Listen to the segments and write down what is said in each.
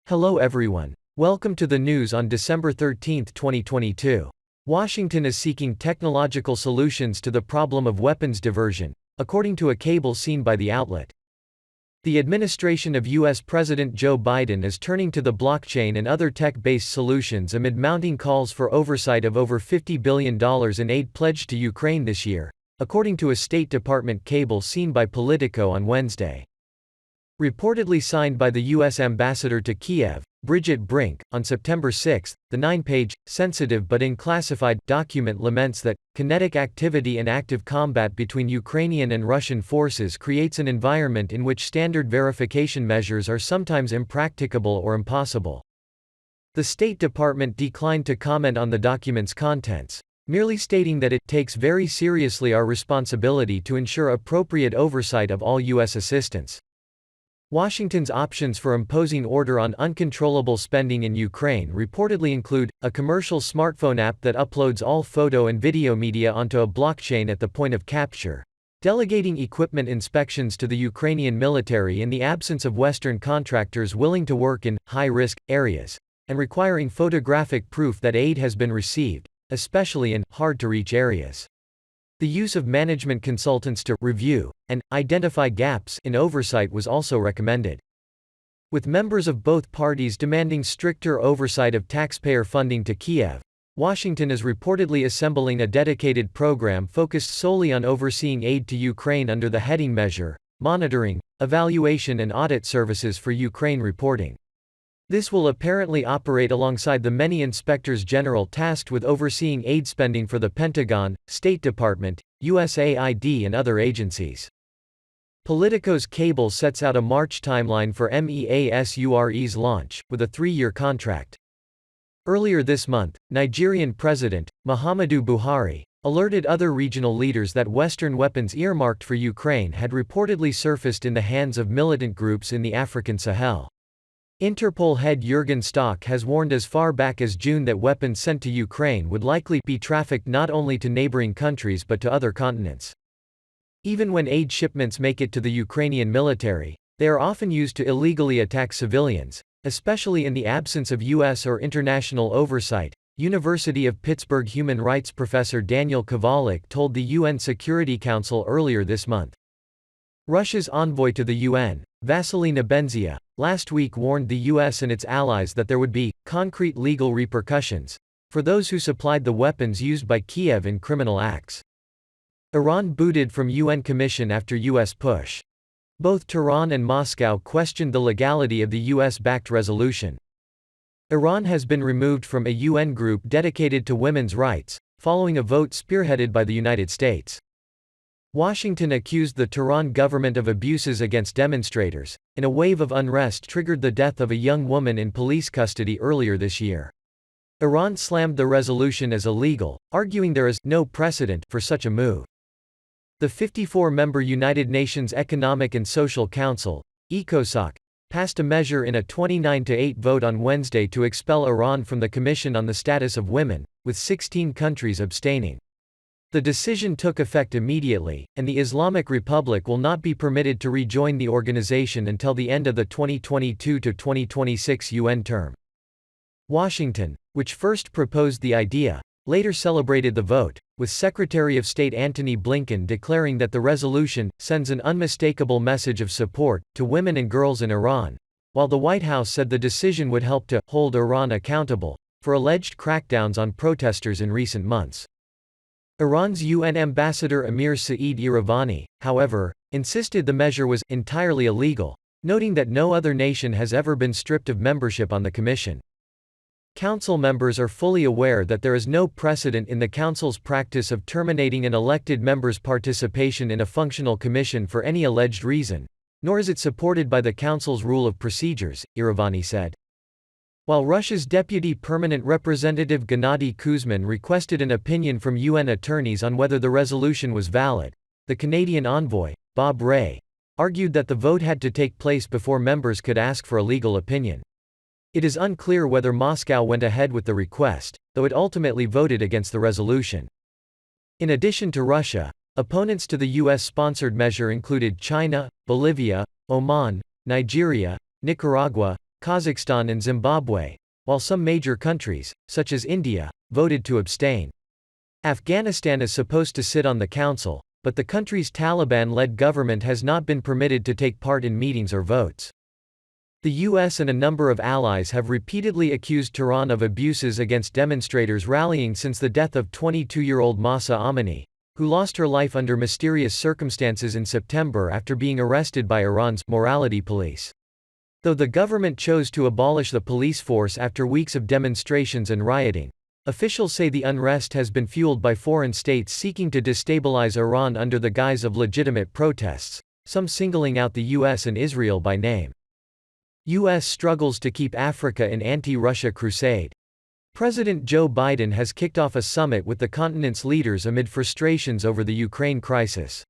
Hello everyone. Welcome to the news on December 13, 2022. Washington is seeking technological solutions to the problem of weapons diversion, according to a cable seen by the outlet. The administration of U.S. President Joe Biden is turning to the blockchain and other tech-based solutions amid mounting calls for oversight of over $50 billion in aid pledged to Ukraine this year, according to a State Department cable seen by Politico on Wednesday. Reportedly signed by the U.S. ambassador to Kiev, Bridget Brink, on September 6, the 9-page, sensitive but unclassified, document laments that kinetic activity and active combat between Ukrainian and Russian forces creates an environment in which standard verification measures are sometimes impracticable or impossible. The State Department declined to comment on the document's contents, merely stating that it takes very seriously our responsibility to ensure appropriate oversight of all U.S. assistance. Washington's options for imposing order on uncontrollable spending in Ukraine reportedly include a commercial smartphone app that uploads all photo and video media onto a blockchain at the point of capture, delegating equipment inspections to the Ukrainian military in the absence of Western contractors willing to work in high-risk areas, and requiring photographic proof that aid has been received, especially in hard-to-reach areas. The use of management consultants to review and identify gaps in oversight was also recommended. With members of both parties demanding stricter oversight of taxpayer funding to Kiev, Washington is reportedly assembling a dedicated program focused solely on overseeing aid to Ukraine under the heading Measure, Monitoring, Evaluation and Audit Services for Ukraine Reporting. This will apparently operate alongside the many inspectors general tasked with overseeing aid spending for the Pentagon, State Department, USAID and other agencies. Politico's cable sets out a March timeline for MEASURE's launch, with a 3-year contract. Earlier this month, Nigerian President, Muhammadu Buhari, alerted other regional leaders that Western weapons earmarked for Ukraine had reportedly surfaced in the hands of militant groups in the African Sahel. Interpol head Jürgen Stock has warned as far back as June that weapons sent to Ukraine would likely be trafficked not only to neighboring countries but to other continents. Even when aid shipments make it to the Ukrainian military, they are often used to illegally attack civilians, especially in the absence of U.S. or international oversight, University of Pittsburgh human rights professor Daniel Kovalik told the UN Security Council earlier this month. Russia's envoy to the UN, Vasily Nebenzia, last week warned the U.S. and its allies that there would be concrete legal repercussions for those who supplied the weapons used by Kiev in criminal acts. Iran booted from UN Commission after U.S. push. Both Tehran and Moscow questioned the legality of the U.S.-backed resolution. Iran has been removed from a UN group dedicated to women's rights, following a vote spearheaded by the United States. Washington accused the Tehran government of abuses against demonstrators, in a wave of unrest triggered the death of a young woman in police custody earlier this year. Iran slammed the resolution as illegal, arguing there is no precedent for such a move. The 54-member United Nations Economic and Social Council, ECOSOC, passed a measure in a 29-8 vote on Wednesday to expel Iran from the Commission on the Status of Women, with 16 countries abstaining. The decision took effect immediately, and the Islamic Republic will not be permitted to rejoin the organization until the end of the 2022-2026 UN term. Washington, which first proposed the idea, later celebrated the vote, with Secretary of State Antony Blinken declaring that the resolution sends an unmistakable message of support to women and girls in Iran, while the White House said the decision would help to hold Iran accountable for alleged crackdowns on protesters in recent months. Iran's UN ambassador Amir Saeed Iravani, however, insisted the measure was entirely illegal, noting that no other nation has ever been stripped of membership on the Commission. Council members are fully aware that there is no precedent in the Council's practice of terminating an elected member's participation in a functional commission for any alleged reason, nor is it supported by the Council's Rule of Procedures, Iravani said. While Russia's Deputy Permanent Representative Gennady Kuzmin requested an opinion from UN attorneys on whether the resolution was valid, the Canadian envoy, Bob Rae, argued that the vote had to take place before members could ask for a legal opinion. It is unclear whether Moscow went ahead with the request, though it ultimately voted against the resolution. In addition to Russia, opponents to the US-sponsored measure included China, Bolivia, Oman, Nigeria, Nicaragua, Kazakhstan and Zimbabwe, while some major countries, such as India, voted to abstain. Afghanistan is supposed to sit on the council, but the country's Taliban-led government has not been permitted to take part in meetings or votes. The US and a number of allies have repeatedly accused Tehran of abuses against demonstrators rallying since the death of 22-year-old Mahsa Amini, who lost her life under mysterious circumstances in September after being arrested by Iran's morality police. Though the government chose to abolish the police force after weeks of demonstrations and rioting, officials say the unrest has been fueled by foreign states seeking to destabilize Iran under the guise of legitimate protests, some singling out the US and Israel by name. US struggles to keep Africa in anti-Russia crusade. President Joe Biden has kicked off a summit with the continent's leaders amid frustrations over the Ukraine crisis.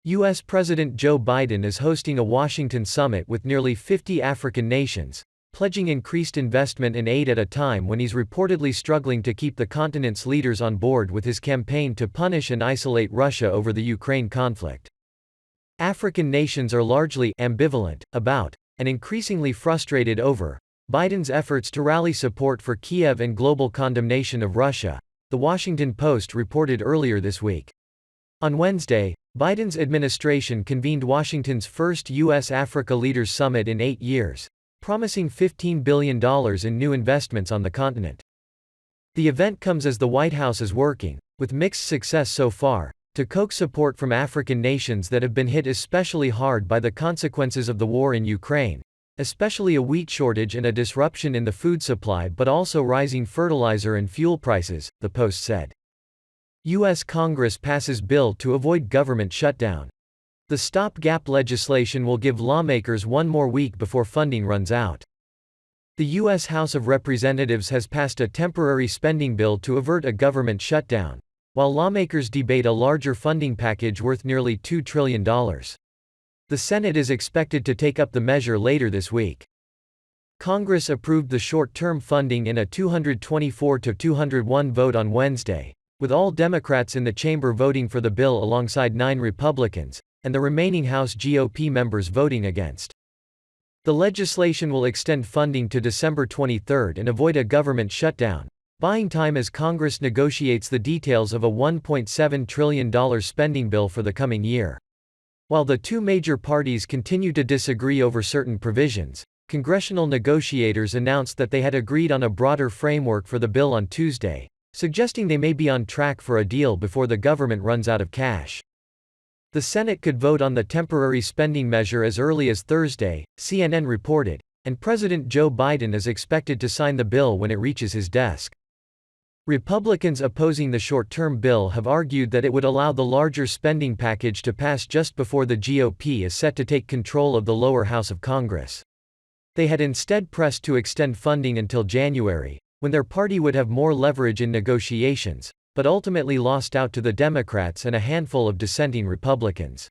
US President Joe Biden is hosting a Washington summit with nearly 50 African nations, pledging increased investment in aid at a time when he's reportedly struggling to keep the continent's leaders on board with his campaign to punish and isolate Russia over the Ukraine conflict. African nations are largely ambivalent about, and increasingly frustrated over, Biden's efforts to rally support for Kiev and global condemnation of Russia, The Washington Post reported earlier this week. On Wednesday, Biden's administration convened Washington's first U.S.-Africa Leaders Summit in 8 years, promising $15 billion in new investments on the continent. The event comes as the White House is working, with mixed success so far, to coax support from African nations that have been hit especially hard by the consequences of the war in Ukraine, especially a wheat shortage and a disruption in the food supply, but also rising fertilizer and fuel prices, the Post said. U.S. Congress passes bill to avoid government shutdown. The stopgap legislation will give lawmakers one more week before funding runs out. The U.S. House of Representatives has passed a temporary spending bill to avert a government shutdown, while lawmakers debate a larger funding package worth nearly $2 trillion. The Senate is expected to take up the measure later this week. Congress approved the short-term funding in a 224-201 vote on Wednesday, with all Democrats in the chamber voting for the bill alongside 9 Republicans, and the remaining House GOP members voting against. The legislation will extend funding to December 23 and avoid a government shutdown, buying time as Congress negotiates the details of a $1.7 trillion spending bill for the coming year. While the two major parties continue to disagree over certain provisions, congressional negotiators announced that they had agreed on a broader framework for the bill on Tuesday, suggesting they may be on track for a deal before the government runs out of cash. The Senate could vote on the temporary spending measure as early as Thursday, CNN reported, and President Joe Biden is expected to sign the bill when it reaches his desk. Republicans opposing the short-term bill have argued that it would allow the larger spending package to pass just before the GOP is set to take control of the lower house of Congress. They had instead pressed to extend funding until January, when their party would have more leverage in negotiations, but ultimately lost out to the Democrats and a handful of dissenting Republicans.